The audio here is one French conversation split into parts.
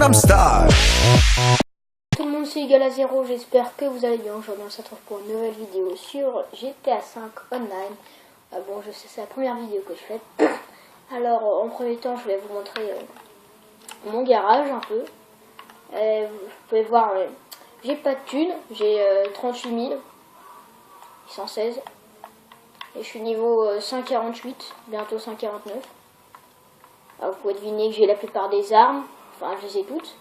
Gangnam Style. Tout le monde c'est égal à 0, j'espère que vous allez bien. Aujourd'hui on se retrouve pour une nouvelle vidéo sur GTA 5 Online. Bon, je sais, c'est la première vidéo que je fais. Alors en premier temps je vais vous montrer mon garage un peu. Vous pouvez voir, j'ai pas de thunes, j'ai 38 000, 116. Et je suis niveau 548, bientôt 549. Alors, vous pouvez deviner que j'ai la plupart des armes, enfin je les ai toutes.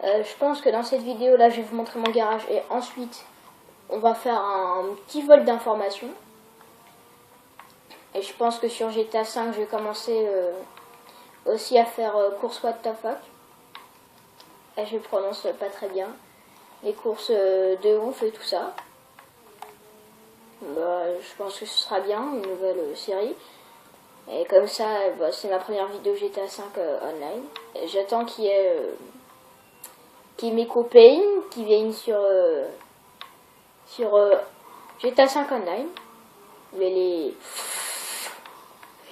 Je pense que dans cette vidéo là je vais vous montrer mon garage et ensuite on va faire un petit vol d'informations. Et je pense que sur GTA 5 je vais commencer aussi à faire course what the fuck. Et je prononce pas très bien. Les courses de ouf et tout ça. Je pense que ce sera bien, une nouvelle série. Et comme ça, c'est ma première vidéo GTA 5 online. J'attends qu'il y ait mes copains qui viennent sur GTA 5 online. Mais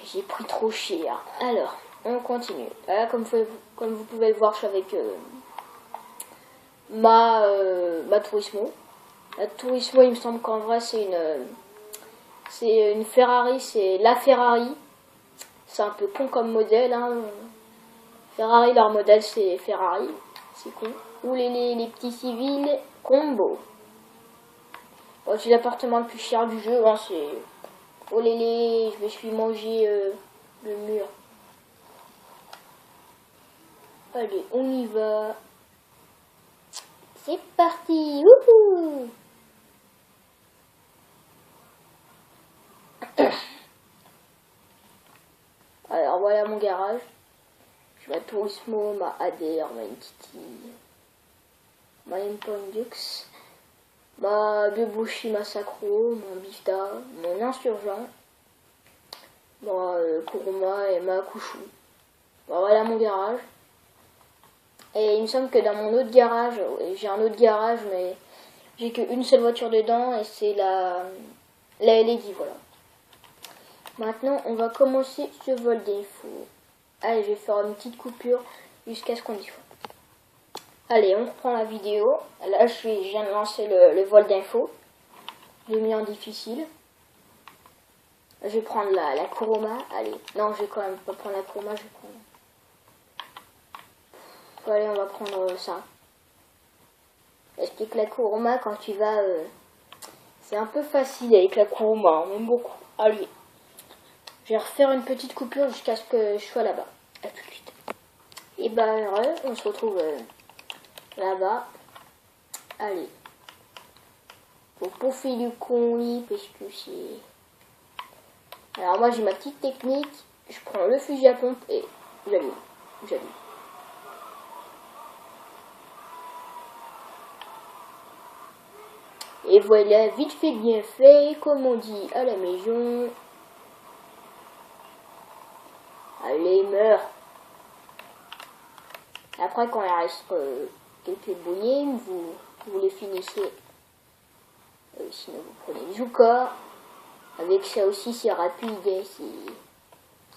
j'ai pris trop cher. Alors, on continue. Là, comme vous pouvez le voir, je suis avec ma Turismo. La Turismo, il me semble qu'en vrai, c'est une Ferrari, c'est la Ferrari. C'est un peu con comme modèle, hein. Ferrari, leur modèle, c'est Ferrari. C'est con. Ou les petits civils combo. Bon, c'est l'appartement le plus cher du jeu, hein, c'est... Oh je me suis mangé le mur. Allez, on y va. C'est parti. Wouhou. Alors voilà mon garage. J'ai ma Turismo, ma ADR, ma Entity, ma Endpoint, ma Debushi Masacro, mon Bifta, mon Insurgent, ma Kuruma et ma Kushu. Bon, voilà mon garage. Et il me semble que dans mon autre garage, j'ai un autre garage, mais j'ai qu'une seule voiture dedans et c'est la LED, voilà. Maintenant, on va commencer ce vol d'info. Allez, je vais faire une petite coupure jusqu'à ce qu'on y soit. Allez, on reprend la vidéo. Là, je viens de lancer le vol d'info. Je l'ai mis en difficile. Je vais prendre la Kuruma. Allez, non, je vais quand même pas prendre la Kuruma, je vais prendre... Allez, on va prendre ça. Explique la Kuruma quand tu vas... C'est un peu facile avec la Kuruma, on aime beaucoup. Allez. Je vais refaire une petite coupure jusqu'à ce que je sois là-bas. A tout de suite. Et on se retrouve là-bas. Allez. Faut pouffer du con, parce que c'est... Alors moi j'ai ma petite technique. Je prends le fusil à pompe et j'allume. Et voilà, vite fait bien fait, comme on dit à la maison. Allez, meurs. Après, quand il reste quelques bouillées, vous les finissez. Sinon, vous prenez le Zuka. Avec ça aussi, c'est rapide. Hein,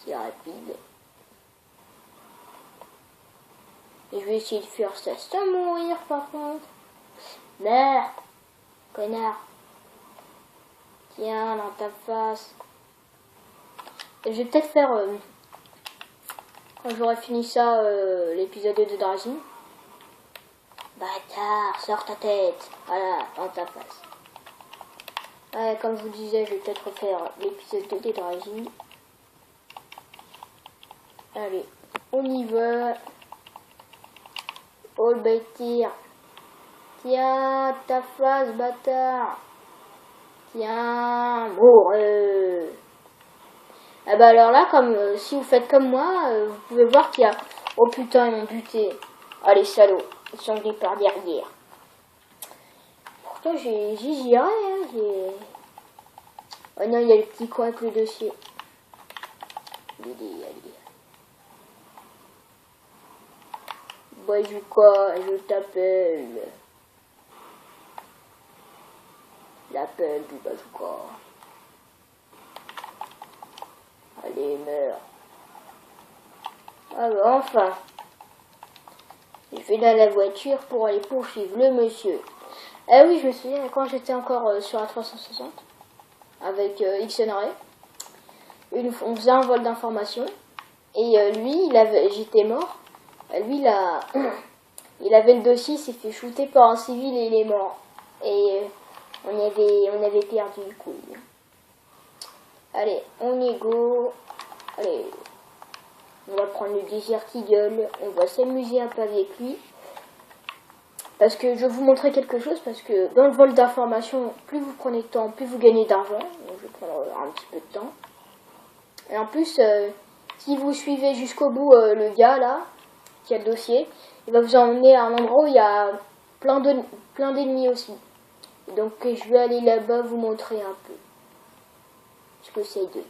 c'est rapide. Et je vais essayer de faire ça sans mourir, par contre. Meurs, connard. Tiens, dans ta face. Et je vais peut-être faire... quand j'aurai fini ça, l'épisode de Dragon. Bâtard, sors ta tête. Voilà, dans ta face. Ouais, comme je vous disais, je vais peut-être refaire l'épisode de Dragon. Allez, on y va. Oh le bâtir. Tiens, ta face, bâtard. Tiens, mourre. Ah bah alors là, comme si vous faites comme moi, vous pouvez voir qu'il y a... Oh putain, ils m'ont buté. Ah les salauds, ils sont venus par derrière. Pourtant j'ai géré, hein, Oh non, il y a le petit coin avec le dossier. Allez. Bazooka, je t'appelle. L'appel du bazooka. Allez, meurs. Ah bah enfin. Je vais dans la voiture pour aller poursuivre le monsieur. Ah oui, je me souviens quand j'étais encore sur la 360 avec XNRay. On faisait un vol d'information. Et lui, j'étais mort. Lui, il avait le dossier, il s'est fait shooter par un civil et il est mort. Et on avait perdu le coup. Allez, on y go. Allez, on va prendre le Desert Eagle. On va s'amuser un peu avec lui. Parce que je vais vous montrer quelque chose. Parce que dans le vol d'information, plus vous prenez de temps, plus vous gagnez d'argent. Donc je vais prendre un petit peu de temps. Et en plus, si vous suivez jusqu'au bout le gars là, qui a le dossier, il va vous emmener à un endroit où il y a plein d'ennemis aussi. Donc je vais aller là-bas vous montrer un peu ce que c'est de.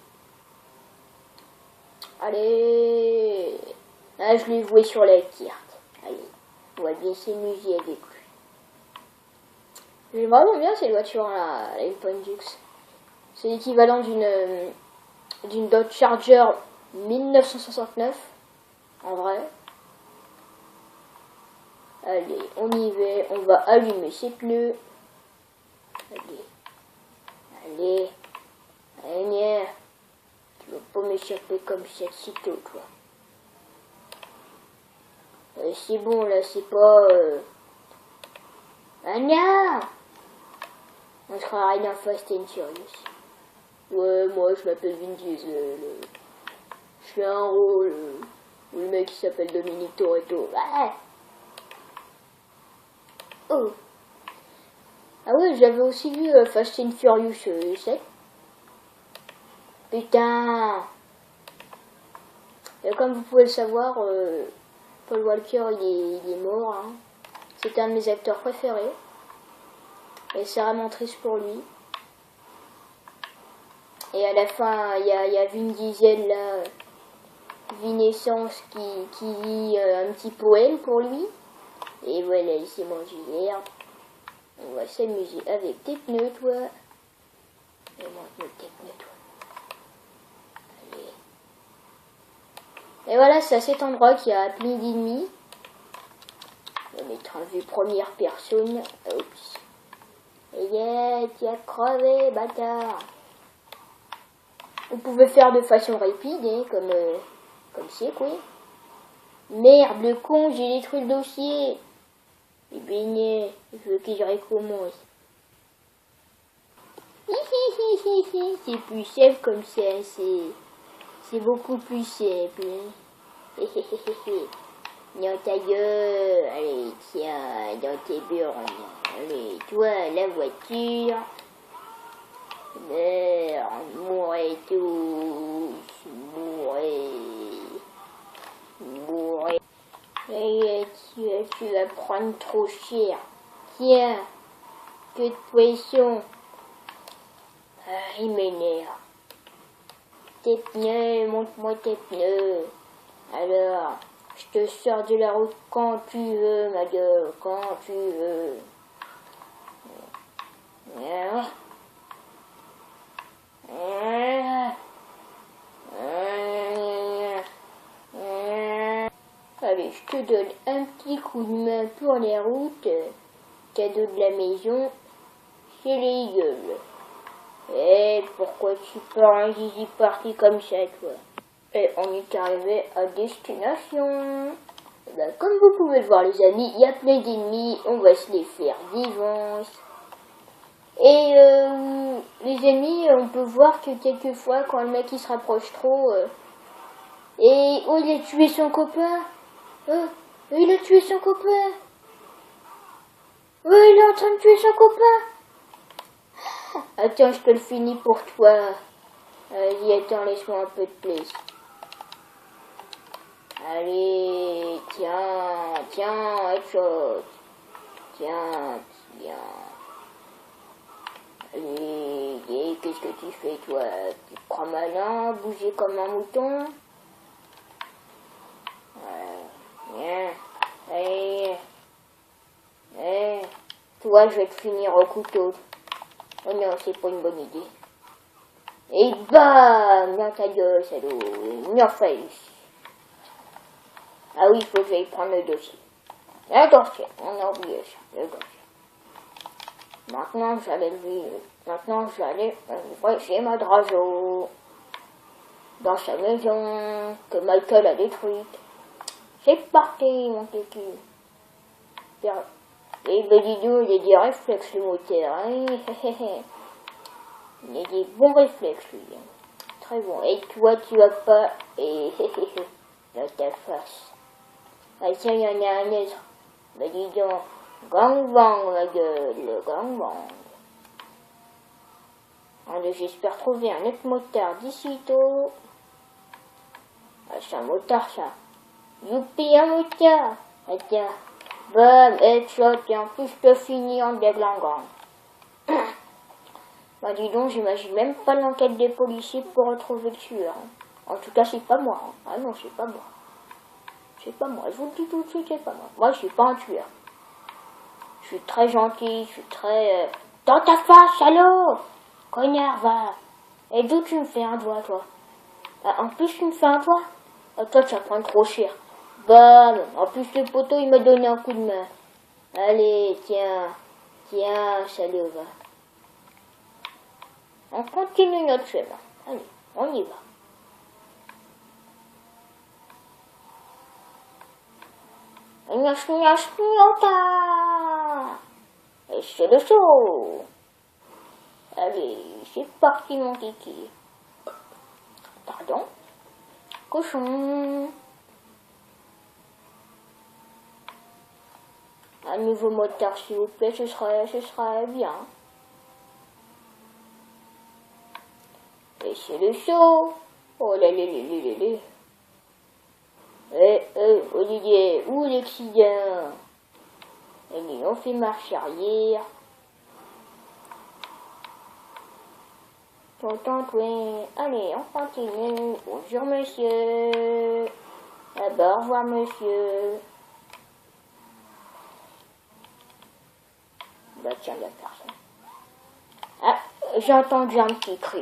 Allez, là je l'ai voué sur la carte. Allez, on va bien s'amuser avec lui. J'aime vraiment bien cette voiture là, la Poindux. C'est l'équivalent d'une Dodge Charger 1969 en vrai. Allez, on y va, on va allumer ses pneus. Allez, tu vas pas m'échapper comme ça sitôt, toi. C'est bon, là, c'est pas... Anya, on sera rien Fast and Furious. Ouais, moi, je m'appelle Vin Diesel. Je fais un rôle où le mec, il s'appelle Dominique Toretto. Ouais. Oh. Ah ouais, j'avais aussi vu Fast and Furious 7. Putain. Et comme vous pouvez le savoir, Paul Walker, il est mort. Hein. C'était un de mes acteurs préférés. Et c'est vraiment triste pour lui. Et à la fin, il y a Vin Diesel, là, Vin Essence, qui lit un petit poème pour lui. Et voilà, il s'est mangé l'herbe. On va s'amuser avec tes pneus, toi. Et montre-moi tes pneus, toi. Allez. Et voilà, c'est à cet endroit qu'il y a plein d'ennemis. On va mettre en vue première personne. Oups. Et yeah, tu as crevé, bâtard. Vous pouvez faire de façon rapide, hein, comme c'est, quoi. Merde, le con, j'ai détruit le dossier. Eh bien, je veux que je recommence. C'est plus simple comme ça, c'est beaucoup plus simple. Dans ta gueule, allez, tiens, dans tes burnes. Allez, toi, la voiture. Meurs, mourrez tous, mourrez. Et tu vas prendre trop cher. Tiens, que de poisson. Ah, il m'énerve. Tes pneus, montre-moi tes pneus. Alors, je te sors de la route quand tu veux, ma gueule, quand tu veux. Allez, je te donne un petit coup de main pour les routes. Cadeau de la maison, c'est les Eagles. Eh, pourquoi tu pars un zizi parti comme ça, toi? Et on est arrivé à destination. Et ben, comme vous pouvez le voir, les amis, il y a plein d'ennemis. On va se les faire vivants. Et les ennemis, on peut voir que quelquefois, quand le mec il se rapproche trop, et oh, il a tué son copain. Il a tué son copain. Il est en train de tuer son copain. Attends, je te le finis pour toi. Vas-y, attends, laisse-moi un peu de place. Allez, tiens, headshot. Tiens. Allez, qu'est-ce que tu fais, toi? Tu te crois malin, bouger comme un mouton? Viens. Allez. Toi, je vais te finir au couteau. Oh non, c'est pas une bonne idée. Et bam! Dans ta gueule, salaud. In your face. Ah oui, il faut que j'aille prendre le dossier. Le dossier, on a oublié ça, le dossier. Maintenant, j'allais livrer chez Madrazo, dans sa maison que Michael a détruite. C'est parti, mon kiki. Et Belidou, il a des réflexes, le moteur. Hein. Il a des bons réflexes, lui. Très bon. Et toi, tu vas pas. Et dans ta face. Ah tiens, il y en a un autre. Mais dis donc, gangbang, ma gueule, gangbang. Allez, j'espère trouver un autre motard d'ici tôt. Ah, c'est un motard, ça. Youpi, un motard. Ah tiens. Bam, headshot, et en plus, je peux finir en déglinguant. Bah dis donc, j'imagine même pas l'enquête des policiers pour retrouver le tueur. En tout cas, c'est pas moi. Ah non, c'est pas moi. C'est pas moi, je vous le dis tout de suite, c'est pas moi. Moi, je suis pas un tueur. Je suis très gentil, je suis très... Dans ta face, allô. Connard, va. Et d'où tu me fais un doigt, toi? En plus, tu me fais un doigt? Toi, tu vas prendre trop cher. Bam. En plus, le poteau, il m'a donné un coup de main. Allez, tiens. Tiens, salut, va. On continue notre chemin. Allez, on y va. Et c'est le show. Allez, c'est parti, mon kiki. Pardon? Cochon. Un nouveau moteur, s'il vous plaît, ce serait bien. Et c'est le show. Oh là là là là là là. Olivier, où l'accident? Allez, on fait marche arrière. Tonton, oui. Allez, on continue. Bonjour, monsieur. Ah bah, au revoir, monsieur. Bah, tiens, il n'y a personne. Ah, j'ai entendu un petit cri.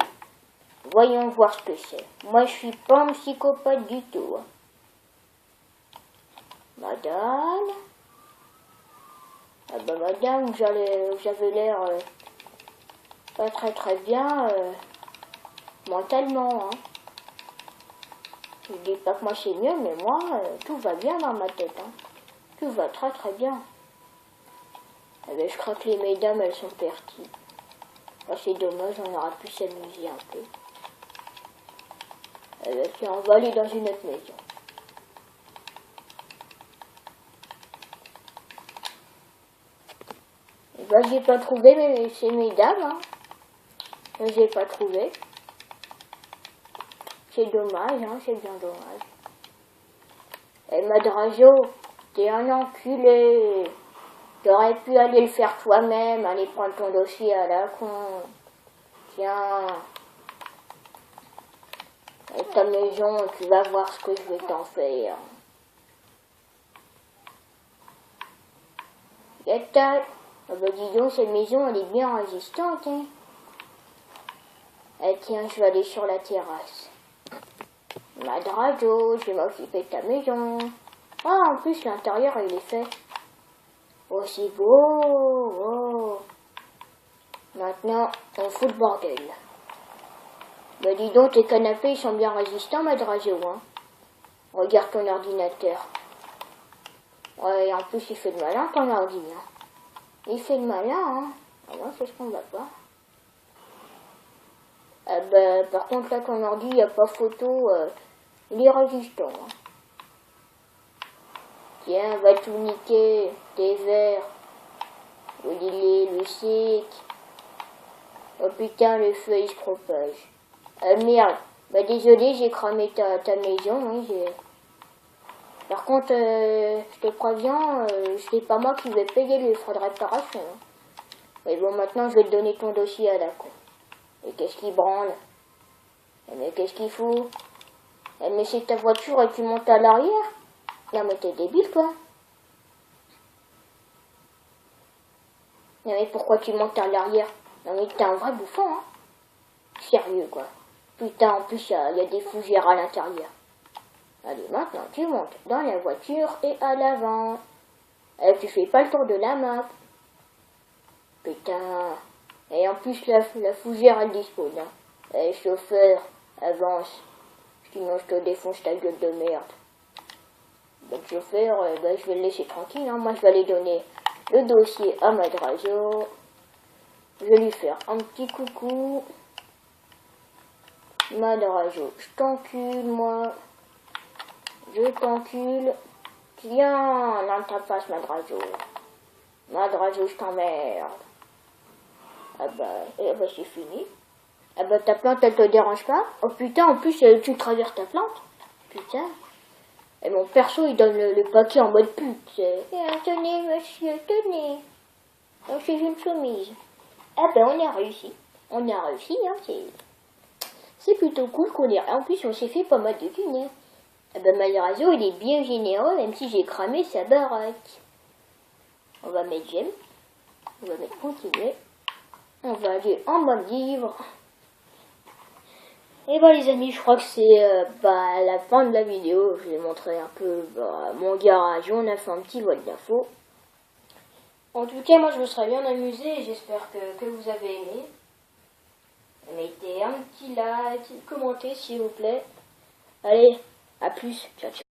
Voyons voir ce que c'est. Moi, je suis pas un psychopathe du tout. Madame? Ah bah, madame, j'avais l'air pas très bien mentalement. Hein. Je dis pas que moi c'est mieux, mais moi, tout va bien dans ma tête. Hein. Tout va très bien. Eh ben, je crois que les mesdames, elles sont parties. Oh, c'est dommage, on aura pu s'amuser un peu. Eh ben, tiens, on va aller dans une autre maison. Eh ben, j'ai pas trouvé ces mesdames. Hein. J'ai pas trouvé. C'est dommage, hein, c'est bien dommage. Eh, Madrazo, t'es un enculé. T'aurais pu aller le faire toi-même, aller prendre ton dossier à la con. Tiens. Et ta maison, tu vas voir ce que je vais t'en faire. Ah bah dis donc, cette maison, elle est bien résistante, hein. Eh tiens, je vais aller sur la terrasse. Madrazo, je vais m'occuper de ta maison. Ah, en plus, l'intérieur, il est fait. Oh, c'est beau. Oh. Maintenant, on fout le bordel. Bah dis donc, tes canapés, ils sont bien résistants, Madrazo, hein. Regarde ton ordinateur. Ouais, en plus, il fait le malin, ton ordi, hein. Il fait le malin, hein. Ah non, c'est ce qu'on va pas. Ah bah, par contre, là, ton ordi, il n'y a pas photo. Il est résistant, hein. Tiens, va tout niquer. Tes verres. Il est le sec. Oh putain, le feu, il se propage. Ah merde. Bah désolé, j'ai cramé ta maison, oui, Par contre, je te préviens, c'est pas moi qui vais payer les frais de réparation. Hein. Mais bon, maintenant, je vais te donner ton dossier à la con. Et qu'est-ce qu'il branle? Mais qu'est-ce qu'il fout? Mais c'est ta voiture et tu montes à l'arrière? Non, mais t'es débile, toi. Non, mais pourquoi tu montes à l'arrière? Non, mais t'es un vrai bouffon, hein. Sérieux, quoi. Putain, en plus, il y a des fougères à l'intérieur. Allez, maintenant, tu montes dans la voiture et à l'avant. Tu fais pas le tour de la map. Putain. Et en plus, la fougère, elle dispose. Hein. Chauffeur, avance. Sinon, je te défonce ta gueule de merde. Donc, chauffeur, je vais le laisser tranquille. Hein. Moi, je vais aller donner le dossier à Madrazo. Je vais lui faire un petit coucou. Madrazo, je t'encule, moi. Je t'encule. Tiens, dans ta face, Madrazo. Madrazo, je t'emmerde. Ah bah c'est fini. Ah bah ta plante, elle te dérange pas? Oh putain, en plus, tu traverses ta plante. Putain. Et mon perso, il donne le paquet en mode pute. Tenez, monsieur, tenez. Donc, c'est une chemise. Ah ben, on a réussi. On a réussi, hein, c'est plutôt cool qu'on ait... En plus, on s'est fait pas mal de thunes. Hein. Ah ben, Madrazo, il est bien généreux, même si j'ai cramé sa baraque. On va mettre j'aime. On va mettre continuer. On va aller en mode livre. Et bah les amis, je crois que c'est la fin de la vidéo. Je vais montrer un peu mon garage. On a fait un petit vol d'infos. En tout cas, moi je me serais bien amusé et j'espère que vous avez aimé. Mettez un petit like, commentez s'il vous plaît. Allez, à plus. Ciao, ciao.